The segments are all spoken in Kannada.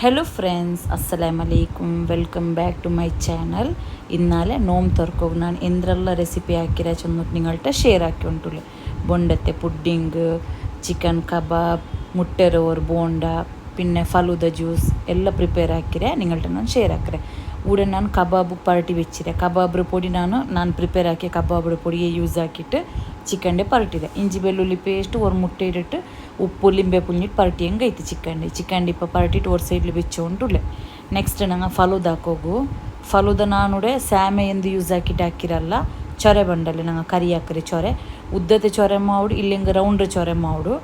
ಹೆಲೋ ಫ್ರೆಂಡ್ಸ್, ಅಸ್ಸಲಾಮ್ ಅಲೈಕುಮ್. Welcome back to my channel. ഇന്നാലെ നോമ്പ് തുറക്കുക ഞാൻ എന്തെല്ലാം റെസിപ്പി ആക്കിയ ചെന്നിട്ട് നിങ്ങളുടെ ഷെയർ ആക്കി ഉണ്ടുള്ളു. ബൊണ്ടത്തെ പുഡിങ്, ചിക്കൻ കബാബ്, മുട്ടരോർ ബോണ്ട, പിന്നെ ഫലൂദ ജ്യൂസ് ಎಲ್ಲ ಪ್ರಿಪೇರ್ ಹಾಕಿರೆ ನಿங்கள்ட்ட ನಾನು ಶೇರ್ ಹಾಕಿರೆ. ಕೂಡ ನಾನು ಕಬಾಬ್ ಪರಟಿ വെച്ചിರೆ. ಕಬಾಬ್ರ ಪೊಡಿ ನಾನು ಪ್ರಿಪೇರ್ ಹಾಕಿ ಕಬಾಬ್ರ ಪೊಡಿಗೆ ಯೂಸ್ ಹಾಕಿಟ್ಟು ಚಿಕನ್ಡೆ ಪರಟಿದೆ. ಇಂಜಿ ಬೆಳ್ಳುಳ್ಳಿ ಪೇಸ್ಟ್ ഒരു മുട്ട ഇട്ടിട്ട് ഉപ്പ് ലിംബെ പുളിഞ്ഞിട്ട് പരട്ടി ಹೆಂಗೆ ಐತಿ ಚಿಕನ್ಡೆ ഇപ്പോൾ പരട്ടിയിട്ട് ഒരു സൈഡിൽ വെച്ചുകൊണ്ടുള്ളേ. ನೆಕ್ಸ್ಟ್ ನಂಗೆ ಫಲೂದ ಹಾಕೋಗು. ಫಲೂದ ನಾನುಡೆ ಸ್ಯಾಮೆ ಎಂದು ಯೂಸ್ ಹಾಕಿಟ್ಟು ಹಾಕಿರಲ್ಲ, ಚೊರೆ ಬಂಡಲ್ಲಿ ನಂಗೆ ಕರಿ ಹಾಕಿರಿ. ಚೊರೆ ಉದ್ದತೆ ಚೊರೆ ಮಾಡು, ಇಲ್ಲಿಂಗೆ ರೌಂಡ್ ಚೊರೆ ಮಾಡು.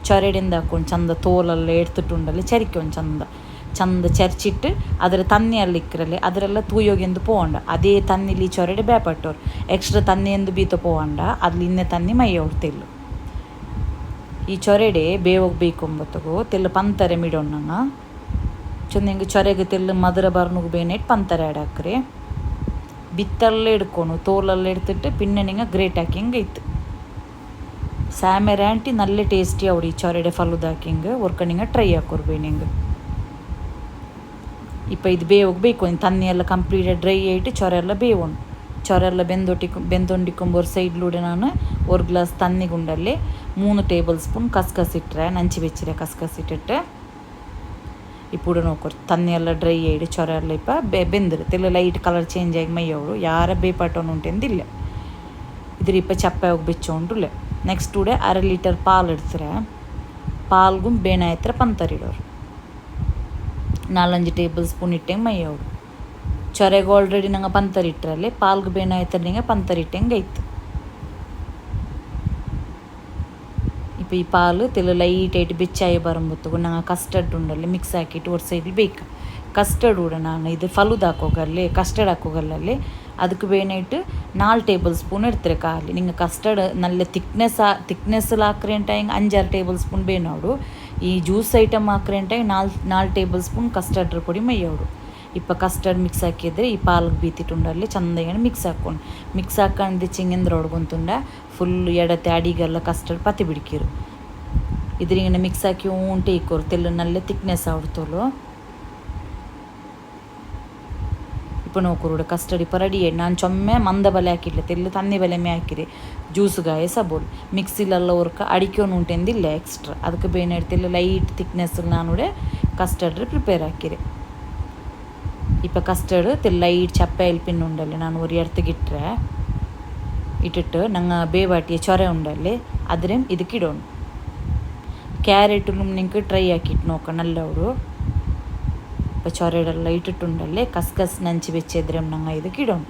ചൊരടിന്ത ಹಾಕೊಂಡು ಚಂದ ತೋಲೆಲ್ಲ എടുത്തിട്ടുണ്ടല്ലേ ചരിക്കും ചന്ത ചരിച്ചിട്ട് അതിൽ തന്നെയെല്ലാം ഇക്കറല്ലേ അതിലെല്ലാം തൂಯೋಗೆಂದು പോകണ്ട. ಅದೇ ತನ್ನಿಲಿ ಚೊರಡೆ ಬೇಪಟ್ಟವ್ರು ಎಕ್ಸ್ಟ್ರಾ ತನ್ನಿ ಎಂದು ಬೀತ പോകണ്ട. ಅದ್ಲಿ ಇನ್ನೇ ತನ್ನಿ ಮೈ ಹೊಡ್ತಿಲ್ಲ. ಈ ಚೊರೆಡೆ ಬೇವೋಗ್ಬೇಕು ಅಂಬತ್ತಗೋ ತೆಲ್ಲು ಪಂತರೆ ಮಿಡೋಣ್ಣಂಗ ಚೊಂದಿಂಗೆ ಚೊರೆಗೆ ತೆಲ್ಲು ಮಧುರ ಬರ್ನುಗು ಬೇನೆಟ್ ಪಂತರೆ ಆಡಾಕ್ರಿ. ಬಿತ್ತಲ್ಲ എടുക്കണം, തോലെಲ್ಲ എടുത്തിട്ട് പിന്നെ നിങ്ങൾ ഗ്രേറ്റ് ആക്കിയെങ്കിൽ ಐತೆ. ಸ್ಯಾಮೆರಾಂಟಿ നല്ല ಟೇಸ್ಟಿ ಅವಡಿ ಚೊರೆಡೆ ಫಲೂದ ಹಾಕಿಂಗೆ ಒರ್ಕಣಿಂಗೆ ಟ್ರೈ ಹಾಕೋರ್ಬೇನಿಂಗೆ. ഇപ്പോൾ ಇದು ಬೇಯೋಗ್ಬೇಕು. ತನ್ನಿ ಎಲ್ಲ ಕಂಪ್ಲೀಟಾಗಿ ಡ್ರೈ ಆಯಿಟ್ಟು ಚೊರೆ ಎಲ್ಲ ಬೇವೋಣ. ಚೊರೆ ಎಲ್ಲ ಬೆಂದೊಂಡಿക്കുമ്പോൾ ഒരു സൈഡിലൂടെ ನಾನು ഒരു ഗ്ലാസ് തന്നിಗುಂಡಲ್ಲಿ 3 ടേബിൾ സ്പൂൺ കസ്കസ് ഇಟ್ಟರೆ ನಂಚಿ വെച്ചിರೆ. കസ്കസ് ഇട്ടിട്ട് ഇപ്പോൾ നോക്കರು ತನ್ನಿ ಎಲ್ಲ ಡ್ರೈ ಆಯಿಟ್ಟು ಚೊರೆ ಎಲ್ಲ ഇപ്പോൾ ಬೆಂದಿರು ತೆಲ್ಲ ಲೈಟ್ ಕಲರ್ ಚೇಂಜ್ ಆಗಿ ಮೈಯವರು ಯಾರ ಬೇಪಾಟೋನು ಉಂಟೆಂದಿಲ್ಲ. ಇದ್ರ ഇപ്പോൾ ಚಪ್ಪೆ ಹೋಗಿ ಬೆಚ್ಚೋಂಡುಲ್ಲ. ನೆಕ್ಸ್ಟ್ ಕೂಡ 1/2 ಲೀಟರ್ ಪಾಲು ಇಡ್ತಾರೆ. ಪಾಲ್ಗೂ ಬೇನೆ ಆಯ್ತಾರೆ ಪಂತರಿಡೋರು 4-5 ಟೇಬಲ್ ಸ್ಪೂನ್ ಇಟ್ಟಂಗೆ ಮೈಯವರು. ಚೊರೆಗೆ ಆಲ್ರೆಡಿ ನಂಗೆ ಪಂತರಿಟ್ಟರಲ್ಲಿ ಪಾಲ್ಗೂ ಬೇನೆ ಆಯ್ತಾರೆ ನಿಂಗೆ ಪಂತರಿಟ್ಟಂಗೆ ಐತೆ. ഇപ്പോൾ ഈ പാല് തെല്ല് ലൈറ്റായിട്ട് ಬೆಚ್ಚಾയി ಬರುമ്പോತ್ತು ನಂಗೆ ಕಸ್ಟರ್ಡ್ ಉಂಡಲ್ಲಿ ಮಿಕ್ಸ್ ಹಾಕಿಟ್ಟು ഒരു ಸೈഡിൽ ಬೇಕು. ಕಸ್ಟರ್ಡ್ ಕೂಡ ನಾನು ಇದು ಫಲೂದ ಹಾಕೋಗಲ್ಲಿ ಕಸ್ಟರ್ಡ್ ಹಾಕೋಗಲ್ಲಲ್ಲಿ ಅದಕ್ಕೆ ಬೇನಾയിട്ട് 4 ಟೇಬಲ್ ಸ್ಪೂನ್ ಇಡ್ತಾರೆ ಕಾಲಿ. ನಿಂಗೆ ಕಸ್ಟರ್ಡ್ നല്ല തിക്നെസ്സിൽ ಹಾಕ್ರೇಂಟಾಗಿ 5-6 ಟೇಬಲ್ ಸ್ಪೂನ್ ಬೇನೋಡು. ಈ ಜ್ಯೂಸ್ ಐಟಮ್ ಹಾಕ್ರೇಂಟಾಗಿ 4 ಟೇಬಲ್ ಸ್ಪೂನ್ ಕಸ್ಟರ್ಡ್ ಪೊಡಿ ಮೈಯೋಡು. ഇപ്പോൾ ಕಸ್ಟರ್ಡ್ ಮಿಕ್ಸ್ ಹಾಕಿದ್ರೆ ಈ ಪಾಲ್ಗೆ ಬೀತಿಟ್ಟುಂಡಲ್ಲಿ ಚಂದಗೆ ಮಿಕ್ಸ್ ಹಾಕೊಂಡು ಚಿಂಗೆಂದ್ರೆ ಹೊಡ್ಕೊಂತುಂಡ ಫುಲ್ ಎಡತೆ ಅಡಿಗೆಲ್ಲ ಕಸ್ಟರ್ಡ್ ಪತ್ತಿ ಬಿಡಿಕಿರು. ಇದ್ರಿಂಗೆ ಮಿಕ್ಸ್ ಹಾಕಿ ಉಂಟೆ ಇಕ್ಕೋರು ತೆಲ್ಲು നല്ല ತಿಕ್ನೆಸ್ ಆಡ್ತೋಲು. ഇപ്പോൾ നോക്കൂടെ കസ്റ്റർഡ് ഇപ്പോൾ റെഡി ആയി. ನಾನು ചൊമ്മೆ ಮಂದ ಬಲೆ ಹಾಕಿಲ್ಲ, ತೆಲ್ಲು ತನ್ನಿ ಬಲೆಮೇ ಹಾಕಿರಿ. ಜ್ಯೂಸ್ಗಾಯ ಸಬೋಲ್ ಮಿಕ್ಸಿಲೆಲ್ಲ ಒರ್ಕ ಅಡಿಕೋನು ಉಂಟೆಂದಿಲ್ಲ ಎಕ್ಸ್ಟ್ರಾ. ಅದಕ್ಕೆ ಬೇನೆ ಇಡ್ತಿಲ್ಲ ಲೈಟ್ ತಿಕ್ನೆಸ್ ನಾನುಡೆ ಕಸ್ಟರ್ಡ್ ಪ್ರಿಪೇರ್ ಹಾಕಿರಿ. ഇപ്പോൾ കസ്റ്റർഡ് തെല്ല ലൈറ്റ് ചപ്പയിൽ പിന്നുണ്ടല്ലേ ನಾನು ഒരു എടുത്തിട്ടേ ഇട്ടിട്ട് ഞങ്ങൾ ಬೇವಾಟಿಯ ചൊര ഉണ്ടല്ലേ അതിലും ಇದಕ್ಕೆ ಇಡೋಣ. ಕ್ಯಾರೆಟು നിങ്ങൾക്ക് ಟ್ರೈ ಹಾಕಿಟ್ಟು ನೋಕ നല്ലವರು. ഇപ്പോൾ ചൊരയെല്ലാം ഇട്ടിട്ടുണ്ടല്ലേ കസ്കസ് നഞ്ചി വെച്ചെതിരും ഞങ്ങൾ ಇದಕ್ಕೆ ഇടണം.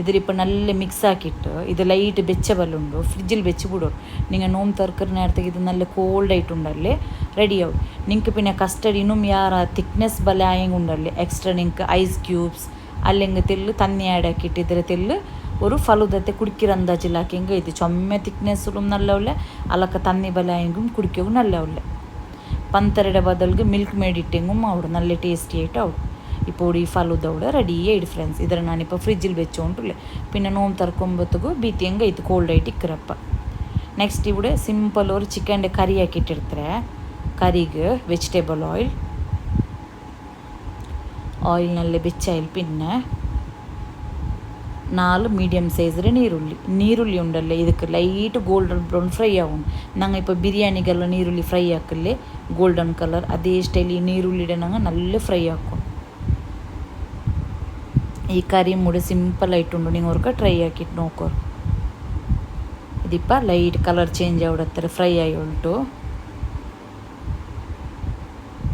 ഇതിലിപ്പോൾ നല്ല മിക്സ് ആക്കിയിട്ട് ഇത് ലൈറ്റ് വെച്ച ബല്ലുണ്ടോ ഫ്രിഡ്ജിൽ വെച്ച് വിടും. നിങ്ങൾ നോമ്പ് തുറക്കുന്ന നേരത്തേക്ക് ഇത് നല്ല കോൾഡ് ആയിട്ടുണ്ടല്ലേ റെഡിയാവും. നിങ്ങൾക്ക് പിന്നെ കസ്റ്റർഡ് ഇന്നും യാറ തിക്നെസ് ബല ആയെങ്കുണ്ടല്ലേ എക്സ്ട്രാ നിങ്ങൾക്ക് ഐസ് ക്യൂബ്സ് അല്ലെങ്കിൽ തെല്ല് തന്നി ആഡ് ആക്കിയിട്ട് ഇതിൽ തെല്ല് ഒരു ഫലൂദത്തെ കുടിക്കിற ಅಂದಾಜಿಲ್ಲ ಹೆಂಗೆ ಐತಿ. ಚೊಮ್ಮೆ ತಿಕ್ನೆಸ್ಸು ನಲ್ಲವಲ್ಲ ಅಲ್ಲಕ್ಕ ತನ್ನಿ ಬಲ ಆಯಂಗೂ ಕುಡಿಕೋಗು ನಲ್ಲವಲ್ಲ. ಪಂತರಡೆ ಬದಲ್ಗೆ ಮಿಲ್ಕ್ ಮೇಡ್ ಇಟ್ಟೆಂಗೂ ಮಾಡು നല്ല ടേസ്റ്റി ആയിട്ട് ആവും. ഇപ്പോൾ ഈ ഫലൂദ ഇവിടെ റെഡി ആയിട്ട് ഫ്രണ്ട്സ്. ഇതിൽ ഞാനിപ്പോൾ ഫ്രിഡ്ജിൽ വെച്ചോണ്ടില്ലേ. പിന്നെ നോമ്പ് തുറക്കുമ്പോഴത്തേക്കും ബീത്തി ಹೆಂಗೆ ಐತಿ ಕೋಲ್ಡ್ ಆയിട്ട് ಇಕ್ಕರಪ್ಪ. ನೆಕ್ಸ್ಟ್ ഇവിടെ ಸಿಂಪಲ್ ഒരു ಚಿಕನ್ಡೆ ಕರಿ ಹಾಕಿಟ್ಟಿರ್ತಾರೆ. ಕರಿಗೆ ವೆಜಿಟೇಬಲ್ ಆಯಿಲ್ನಲ್ಲಿ ಬೆಚ್ಚಾಯಿಲ್ പിന്നെ 4 മീഡിയം സൈസിലെ നീരുള്ളി ഉണ്ടല്ലേ ಇದಕ್ಕೆ ಲೈಟ್ ಗೋಲ್ಡನ್ ಬ್ರೌನ್ ಫ್ರೈ ಆಗೋಣ. ನಂಗೆ ഇപ്പോൾ ಬಿರಿಯಾನಿಗೆಲ್ಲ ನೀರುಳ್ಳಿ ಫ್ರೈ ಹಾಕಲ್ಲೇ ಗೋಲ್ಡನ್ ಕಲರ್ ಅದೇ ಸ್ಟೈಲ್ ಈ ನೀರುಳ್ಳಿಡೆ ನಂಗೆ നല്ല ಫ್ರೈ ಹಾಕೊಂಡು ഈ കറിയും കൂടെ സിമ്പിളായിട്ടുണ്ട്. നിങ്ങൾ ഓർക്ക് ട്രൈ ആക്കിയിട്ട് നോക്കോ. ഇതിപ്പോൾ ലൈറ്റ് കളർ ചേഞ്ച് ആവിടത്ര ഫ്രൈ ആയി ಉಂಟು.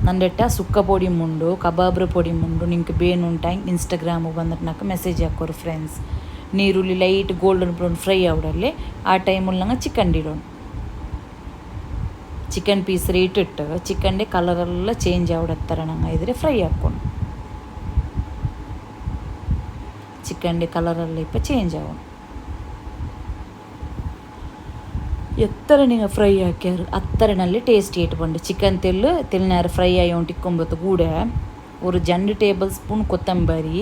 ನಂದೆಟ್ಟ ಸುಕ್ಕ ಪೊಡಿ ಮುಂಡು ಕಬಾಬ್ರ ಪೊಡಿ ಮುಂಡು ನಿಂಗೆ ಬೇನು ಉಂಟಾಗಿ ಇನ್ಸ್ಟಾಗ್ರಾಮಿಗೆ ಬಂದಿട്ട് నాకు ಮೆಸೇಜ್ ಹಾಕೋರು ಫ್ರೆಂಡ್ಸ್. ನೀರುಳ್ಳಿ ಲೈಟ್ ಗೋಲ್ಡನ್ ಬ್ರೌನ್ ಫ್ರೈ ಆವಿಡಲ್ಲಿ ಆ ಟೈಮಲ್ಲಿ ನಂಗೆ ಚಿಕನ್ ಇಡೋಣ. ಚಿಕನ್ ಪೀಸ್ ಇಟ್ಟಿಟ್ಟು ಚಿಕನ್ಡೆ ಕಲರೆಲ್ಲ ಚೇಂಜ್ ಆವಿಡತ್ತರ ನಂಗೆ ಇದ್ರೆ ಫ್ರೈ ಹಾಕ್ಕೊಂಡು ചിക്കൻ്റെ കളറെല്ലാം ഇപ്പോൾ ചേഞ്ച് ആവും. എത്ര നിങ്ങൾ ഫ്രൈ ആക്കിയാൽ അത്ര നല്ല ടേസ്റ്റി ആയിട്ട് പോണ്ട്. ചിക്കൻ തെല്ലിനേരം ഫ്രൈ ആയിക്കൊണ്ടിരിക്കുമ്പോഴത്തെ കൂടെ ഒരു 2 ടേബിൾ സ്പൂൺ കൊത്തമ്പരി,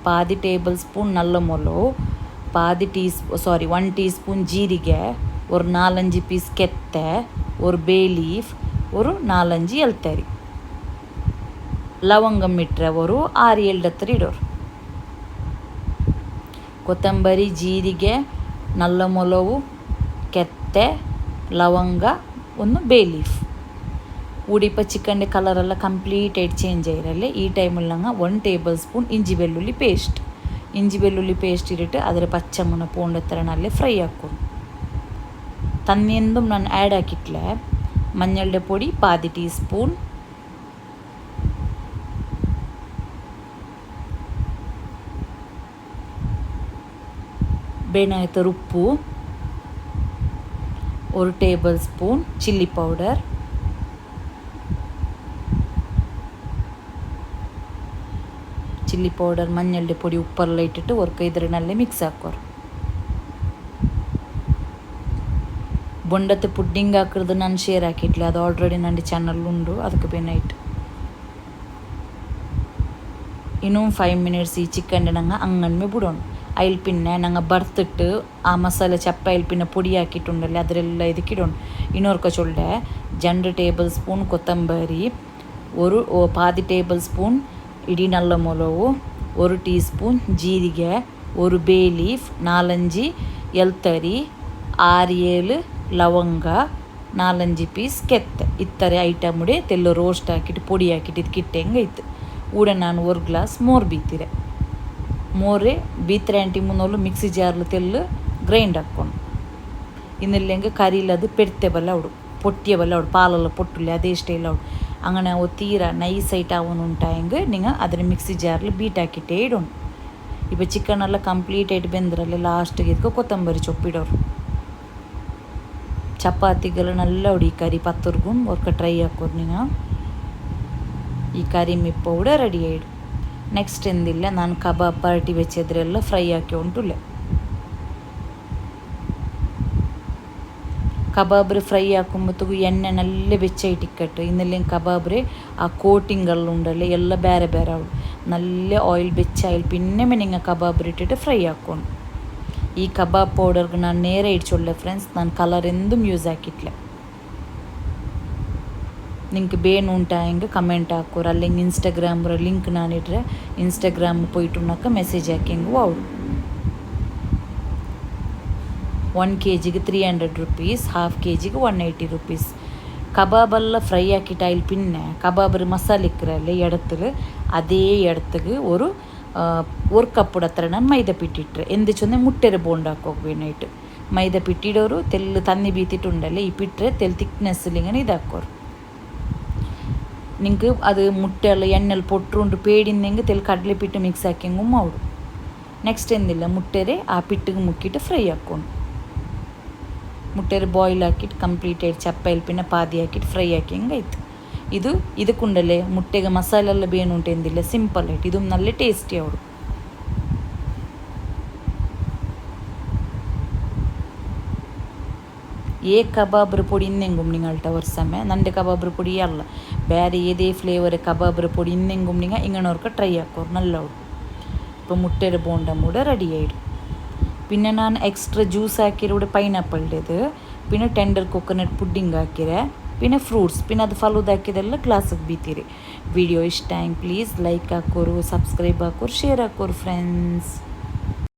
1/2 ടേബിൾ സ്പൂൺ നല്ല മുളക്, 1 ടീസ്പൂൺ ജീರಿಗೆ, ഒരു 4-5 പീസ് ಕೆತ್ತೆ, ഒരു ബേ ലീഫ്, ഒരു 4-5 ಎಲ್ತರಿ. ಲವಂಗಂ ಇಟ್ಟರೆ ಅವರು 6-7 ಹತ್ರ ಇಡೋರು. ಕೊತ್ತಂಬರಿ, ಜೀರಿಗೆ, ನಲ್ಲ ಮೊಲವು, ಕೆತ್ತೆ, ಲವಂಗ, ಒಂದು ಬೇ ಲೀಫ್ ಉಡಿಪ ಚಿಕನ್ ಕಲರೆಲ್ಲ ಕಂಪ್ಲೀಟ್ ಆಗಿ ಚೇಂಜ್ ಆಗಿರಲ್ಲ. ಈ ಟೈಮಲ್ಲಿ ನಂಗೆ 1 ಟೇಬಲ್ ಸ್ಪೂನ್ ಇಂಜಿ ಬೆಳ್ಳುಳ್ಳಿ ಪೇಸ್ಟ್ ಇರಿಟ್ಟು ಅದರ ಪಚ್ಚಮ್ಮನ ಪೋಂಡ ಥರನಲ್ಲೇ ಫ್ರೈ ಹಾಕ್ಕೊಂಡು ತನ್ನೆಂದು ನಾನು ಆ್ಯಡ್ ಹಾಕಿಟ್ಲೆ ಮಂಜಳ್ಳೆ ಪೊಡಿ 1/4 ಟೀ ಸ್ಪೂನ್, ಬೇನಾಯ್ತು ಉಪ್ಪು, 1 ಟೇಬಲ್ ಸ್ಪೂನ್ ಚಿಲ್ಲಿ ಪೌಡರ್, ಮಂಜಳ್ಳೆ ಪೊಡಿ, ಉಪ್ಪೆಲ್ಲ ಇಟ್ಟಿಟ್ಟು ಒರ್ಕ ಇದರನಲ್ಲೇ ಮಿಕ್ಸ್ ಹಾಕೋರು. ಬೊಂಡತ್ತೆ ಪುಡ್ಡಿಂಗ್ ಹಾಕಿರೋದು ನಾನು ಶೇರ್ ಹಾಕಿಟ್ಲೆ, ಅದು ಆಲ್ರೆಡಿ ನನ್ನ ಚಾನಲ್ ಉಂಡು, ಅದಕ್ಕೆ ಬೇನಾಯ್ತು. ಇನ್ನೂ 5 ಮಿನಿಟ್ಸ್ ಈ ಚಿಕನ್ ನಂಗೆ ಅಂಗನ್ಮೆ ಬಿಡೋಣ. ಅಯ್ಲ್ ಪಿನ್ನೆ ನಂಗೆ ಬರ್ತಿಟ್ಟು ಆ ಮಸಾಲೆ ಚಪ್ಪ ಅಯ್ಲ್ ಪಿನ್ನ ಪುಡಿ ಹಾಕಿಟ್ಟುಂಡಲ್ಲಿ ಅದರೆಲ್ಲ ಇದಕ್ಕಿಡೋಣ. ಇನ್ನೊರ್ಕ ಚೊಲ್ಲೆ 2 ಟೇಬಲ್ ಸ್ಪೂನ್ ಕೊತ್ತಂಬರಿ, 1/4 ಟೇಬಲ್ ಸ್ಪೂನ್ ಇಡೀ ನಲ್ಲ ಮೊಲವು, 1 ಟೀ ಸ್ಪೂನ್ ಜೀರಿಗೆ, 1 ಬೇ ಲೀಫ್, 4-5 ಎಲ್ತರಿ, 6-7 ಲವಂಗ, 4-5 ಪೀಸ್ ಕೆತ್ತೆ. ಇತ್ತರೆ ಐಟಮ್ ಉಡೆ ತೆಲ್ಲು ರೋಸ್ಟ್ ಹಾಕಿಟ್ಟು ಪೊಡಿ ಹಾಕಿಟ್ಟು ಇದು ಕಿಟ್ಟೆಂಗೈತು. ಊಡ ನಾನು 1 ಗ್ಲಾಸ್ ಮೋರ್ ಬೀತಿರೆ. ಮೋರೆ ಬೀತ್ರೆ ಆಂಟಿ ಮುನ್ನೋಲು ಮಿಕ್ಸಿ ಜಾರ್ಲು ತೆಲ್ಲು ಗ್ರೈಂಡ್ ಹಾಕ್ಕೊಂಡು ಇನ್ನಿಲ್ಲೆಂಗೆ ಕರಿಲದು ಪೆಡ್ತೆ ಬಲ್ಲ ಅವಡು ಪೊಟ್ಟಿಯ ಬಲ್ಲ ಅವಡು ಪಾಲೆಲ್ಲ ಪೊಟ್ಟುಲ್ಲಿ ಅದೇ ಸ್ಟೈಲ್ ಅವಡು അങ്ങനെ ಅವು ತೀರಾ ನೈಸ್ ಐಟ್ ಅವನು ಉಂಟಾಯಂಗೆ ನೀವು ಅದರ ಮಿಕ್ಸಿ ಜಾರ್ಲು ಬೀಟ್ ಹಾಕಿಟ್ಟೇ ಇಡೋಣ. ಇಪ್ಪ ಚಿಕನೆಲ್ಲ ಕಂಪ್ಲೀಟ್ ಆയിട്ട് ಬೆಂದ್ರಲ್ಲಿ ಲಾಸ್ಟಿಗೆ ಇದಕ್ಕೆ ಕೊತ್ತಂಬರಿ ಚೊಪ್ಪಿಡೋರು. ಚಪಾತಿಗೆಲ್ಲ ನಲ್ಲ ಉಡಿ ಈ ಕರಿ ಪತ್ತರ್ಗೂ ಒರ್ಕ ಟ್ರೈ ಹಾಕೋರು. ನೀವು ಈ ಕರಿ ಮಿಪ್ಪ ಕೂಡ ರೆಡಿ ಆಯಿಡು. ನೆಕ್ಸ್ಟ್ ಎಂದಿಲ್ಲ ನಾನು ಕಬಾಬ್ ಪಾರ್ಟಿ ವೆಚ್ಚದ್ರೆಲ್ಲ ಫ್ರೈ ಹಾಕಿ ಉಂಟುಲ್ಲೆ. ಕಬಾಬ್ರೆ ಫ್ರೈ ಹಾಕೊಂಬತ್ತಿಗೂ ಎಣ್ಣೆ ನಲ್ಲೇ ಬೆಚ್ಚ ಇಟ್ಟಿಕ್ಕಟ್ಟು ಇನ್ನೆಲ್ಲ ಕಬಾಬ್ರೆ ಆ ಕೋಟಿಂಗಲ್ಲ ಉಂಡಲ್ಲಿ ಎಲ್ಲ ಬೇರೆ ಬೇರೆ ಅವಳು ನಲ್ಲೇ ಆಯಿಲ್ ಬೆಚ್ಚ ಆಯಿಲ್ ಪಿನ್ನೆ ನಿಂಗೆ ಕಬಾಬ್ರೆ ಇಟ್ಟಿಟ್ಟು ಫ್ರೈ ಹಾಕ್ಕೊಂಡು ಈ ಕಬಾಬ್ ಪೌಡರ್ಗೆ ನಾನು ನೇರ ಇಡ್ಚೊಳ್ಳೆ ಫ್ರೆಂಡ್ಸ್. ನಾನು ಕಲರ್ ಎಂದೂ ಯೂಸ್ ಹಾಕಿಟ್ಲೆ. ನಿಂಗೆ ಬೇನು ಉಂಟಾ ಹೆಂಗೆ ಕಮೆಂಟ್ ಹಾಕೋರು. ಅಲ್ಲಿ ಹಿಂಗೆ ಇನ್ಸ್ಟಾಗ್ರಾಮ್ರ ಲಿಂಕ್ ನಾನಿಟ್ರೆ ಇನ್ಸ್ಟಾಗ್ರಾಮ್ ಪೋಯ್ಟುಣ್ಣಕ್ಕ ಮೆಸೇಜ್ ಹಾಕಿ ಹೆಂಗೆ ಅವಳು 1 kgಗೆ 300 ರುಪೀಸ್, 1/2 kgಗೆ 180 ರುಪೀಸ್. ಕಬಾಬೆಲ್ಲ ಫ್ರೈ ಹಾಕಿಟ್ಟು ಆಯಿಲ್ ಪಿನ್ನೆ ಕಬಾಬ್ರ ಮಸಾಲೆ ಇಕ್ಕರಲ್ಲಿ ಎಡತ್ತಲು ಅದೇ ಎಡತ್ತಿಗೆ ஒரு ಕಪ್ಪುಡ ಹತ್ರ ನಾನು ಮೈದಾ ಪಿಟ್ಟಿಟ್ರೆ ಎಂದ ಚೊಂದೆ ಮುಟ್ಟೆರೆ ಬೋಂಡ ಹಾಕೋಗ್ಬೇನಾಯ್ತು. ಮೈದಾ ಪಿಟ್ಟಿಡೋರು ತೆಲ್ಲು ತನ್ನಿ ಬೀತಿಟ್ಟುಂಡಲ್ಲಿ ಈ ಪಿಟ್ರೆ ತೆಲ್ ತಿಕ್ನೆಸ್ಲಿಂಗನೆ ಇದು ಹಾಕೋರು. ನಿಂಗೆ ಅದು ಮುಟ್ಟೆಲ್ಲ ಎಣ್ಣೆಲ್ಲಿ ಪೊಟ್ಟುಂಡು ಪೇಡಿಂದಂಗೆ ತೆಲ್ ಕಡಲೆ ಪಿಟ್ಟು ಮಿಕ್ಸ್ ಹಾಕಿಂಗು ಮಾಡು. ನೆಕ್ಸ್ಟ್ ಎಂದಿಲ್ಲ ಮುಟ್ಟೆರೆ ಆ ಪಿಟ್ಟಿಗೆ ಮುಕ್ಕಿಟ್ಟು ಫ್ರೈ ಹಾಕ್ಕೊಂಡು ಮುಟ್ಟೆರೆ ಬಾಯ್ಲ್ ಹಾಕಿಟ್ಟು ಕಂಪ್ಲೀಟ್ ಆಯ್ತು ಚಪ್ಪ ಎಲ್ಪಿನ ಪಾದಿ ಹಾಕಿಟ್ಟು ಫ್ರೈ ಹಾಕಿಂಗೆ ಆಯ್ತು. ಇದಕ್ಕುಂಡಲೆ ಮುಟ್ಟೆಗೆ ಮಸಾಲೆ ಎಲ್ಲ ಬೇನು ಉಂಟು ಎಂದಿಲ್ಲ ಸಿಂಪಲ್ ಆಯ್ತು. ಇದು ನಲ್ಲೇ ಟೇಸ್ಟಿ ಅವಳು. കബാബ് പൊടി ഇന്നെങ്കും നിങ്ങളുടെ വർഷമേ നൻ്റെ കബാബ് പൊടി അല്ല ಬೇರೆ ಏದೇ ಫ್ಲೇವರ್ ಕಬಾಬ್ರ ಪೊಡಿ ಇನ್ನೆಂಗುಂ ನಿಂಗೆ ಇಂಗನವ್ರಕ ಟ್ರೈ ಹಾಕೋರು ನಲ್ಲವು. ഇപ്പോൾ മുട്ടയുടെ ബോണ്ട കൂടെ റെഡി ആയിടും. പിന്നെ ഞാൻ എക്സ്ട്രാ ജ്യൂസ് ആക്കിയത് പൈനാപ്പിളിൻ്റെത്, പിന്നെ ടെൻഡർ കൊക്കനട്ട് പുഡിംഗ് ಹಾಕಿರೆ, പിന്നെ ಫ್ರೂಟ್ಸ್, പിന്നെ ಅದು ಫಲೂದ ಹಾಕಿದೆಲ್ಲ ಗ್ಲಾಸಿಗೆ ಬೀತೀರಿ. ವಿಡಿಯೋ ಇಷ್ಟ ಆಯ್ತು ಪ್ಲೀಸ್ ಲೈಕ್ ಹಾಕೋರು, ಸಬ್ಸ್ಕ್ರೈಬ್ ಹಾಕೋರು, ಶೇರ್ ಹಾಕೋರು ಫ್ರೆಂಡ್ಸ್.